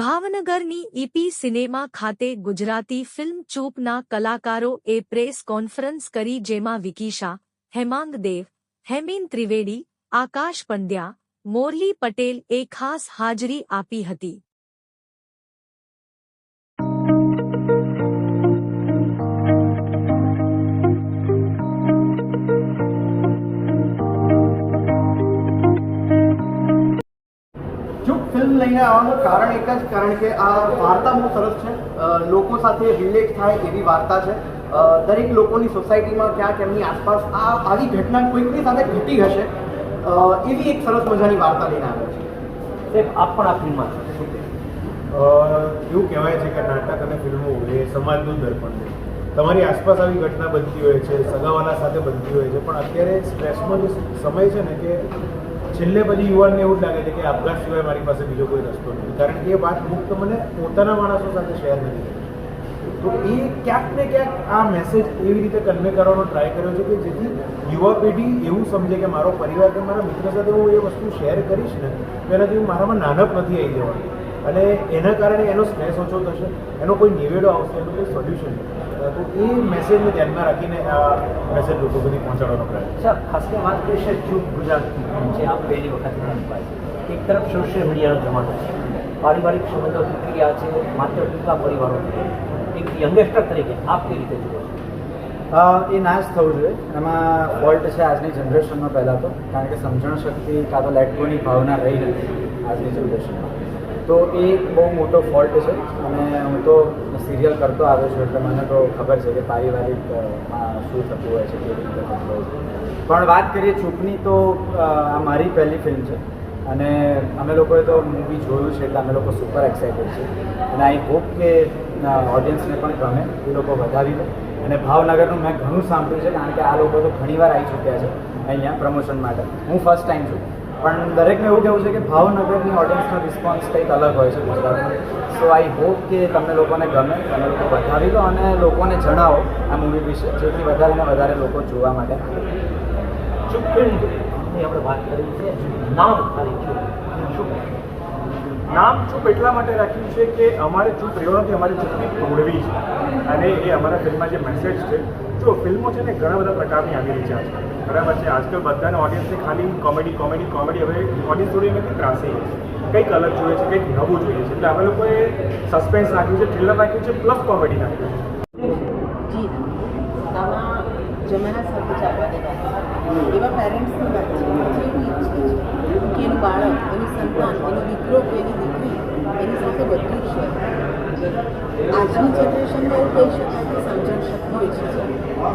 ભાવનગરની EP cinema ખાતે Gujarati film ચૂપના કલાકારોએ પ્રેસ કોન્ફરન્સ કરી જેમાં વિકી શાહ, હેમાંગ દેવ, હેમિન ત્રિવેદી, આકાશ પંડ્યા, મોરલી પટેલએ ખાસ હાજરી આપી હતી. ફિલ્મ લઈને આવવાનું કારણ એક જ કારણ કે આ વાર્તા બહુ સરસ છે, લોકો સાથે રિલેટ થાય એવી વાર્તા છે. દરેક લોકોની સોસાયટીમાં ક્યાંક એમની આસપાસ આવી ઘટના કોઈકની સાથે ઘટી હશે એવી એક સરસ મજાની વાર્તા લઈને આવ્યો છે. આપ પણ આ ફિલ્મમાં એવું કહેવાય છે કે નાટક અને ફિલ્મો એ સમાજનું દર્પણ છે. તમારી આસપાસ આવી ઘટના બનતી હોય છે, સગાવાલા સાથે બનતી હોય છે, પણ અત્યારે સ્ટ્રેસનો જે સમય છે ને કે છેલ્લે પછી યુવાનને એવું જ લાગે છે કે આપઘાત સિવાય મારી પાસે બીજો કોઈ રસ્તો નથી, કારણ કે એ વાત મુક્ત મને પોતાના માણસો સાથે શેર નથી કરી. તો એ ક્યાંક ને ક્યાંક આ મેસેજ એવી રીતે કન્વે કરવાનો ટ્રાય કર્યો છે કે જેથી યુવા પેઢી એવું સમજે કે મારો પરિવાર કે મારા મિત્ર સાથે હું એ વસ્તુ શેર કરીશ ને તો એનાથી મારામાં નાનપ નથી આવી જવાની અને એના કારણે એનો સ્ટ્રેસ ઓછો થશે, એનો કોઈ નિવેડો આવશે, એનું કોઈ સોલ્યુશન. તો એ મેસેજને ધ્યાનમાં રાખીને આ મેસેજ લોકો સુધી પહોંચાડવાનો પ્રયત્ન. ખાસ કરીને વાત કરીશ ચૂપ ગુજરાતી જે આપ પહેલી વખત રમવાય. એક તરફ સોશિયલ મીડિયાનો જમાનો છે, પારિવારિક સંબંધો તૂટી ગયા છે, માત્ર ટૂંકા પરિવારો. એક યંગસ્ટર તરીકે આપ કઈ રીતે જુઓ છો? એ ના જ થવું જોઈએ. એમાં ફોલ્ટ છે આજની જનરેશનમાં પહેલાં તો, કારણ કે સમજણ શક્તિ કાં તો લેટ ગોની ભાવના રહી નથી આજની જનરેશનમાં. તો એ એક બહુ મોટો ફોલ્ટ છે અને હું તો સિરિયલ કરતો આવ્યો છું એટલે મને તો ખબર છે કે પારિવારિક શું થતું હોય છે, કેવી રીતે થતું હોય છે. પણ વાત કરીએ ચૂપની તો આ મારી પહેલી ફિલ્મ છે અને અમે લોકોએ તો મૂવી જોયું છે એટલે અમે લોકો સુપર એક્સાઇટેડ છે અને આઈ હોપ કે ઓડિયન્સને પણ ગમે, એ લોકો વધાવી લે. અને ભાવનગરનું મેં ઘણું સાંભળ્યું છે કારણ કે આ લોકો તો ઘણીવાર આવી ચૂક્યા છે અહીંયા પ્રમોશન માટે. હું ફર્સ્ટ ટાઈમ છું, પણ દરેકને એવું કહેવું છે કે ભાવનગરની ઓડિયન્સનો રિસ્પોન્સ કંઈક અલગ હોય છે ગુજરાતમાં. સો આઈ હોપ કે તમને લોકોને ગમે, તમે લોકો વધાવી લો અને લોકોને જણાવો આ મૂવી વિશે, જેથી વધારે ને વધારે લોકો જોવા માટે. ચૂપ ફિલ્મની આપણે વાત કરી છે, નામ ખાલી ચૂપ. નામ ચૂપ એટલા માટે રાખ્યું છે કે અમારે ચૂપ રહેવું નથી, અમારે ચૂપની તોડવી છે અને એ અમારા ફિલ્મમાં જે મેસેજ છે. જો ફિલ્મો છે ને ઘણા બધા પ્રકારની આવી રહી છે આજકાલ, બરાબર છે. આજકાલ બધાને ઓડિયન્સને ખાલી કોમેડી કોમેડી કોમેડી હવે ઓડિયન્સ થોડી નથી ત્રાસી, કંઈક અલગ જોઈએ છે, કંઈક નવું જોઈએ છે. એટલે અમે લોકોએ સસ્પેન્સ રાખ્યું છે, થ્રિલર રાખ્યું છે, પ્લસ કોમેડી રાખ્યું છે. જી આમાં જમાના સાથે ચાલવા દેવા એવા પેરેન્ટ્સની વાત છે જે એવું ઈચ્છે છે કે એનું બાળક, એનું સંતાન, એનો દીકરો કે એની દીકરી એની સાથે બધું જ છે. આજની જનરેશનને એવું કહી શકાય કે સમજણ શક્તિ ઓછી છે,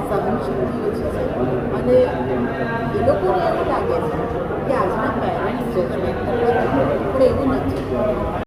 સહન શક્તિ ઓછી છે અને એ લોકોને એવું લાગે છે કે આજના પેરેન્ટ્સ જજમેન્ટ કરે છે, પણ એવું નથી.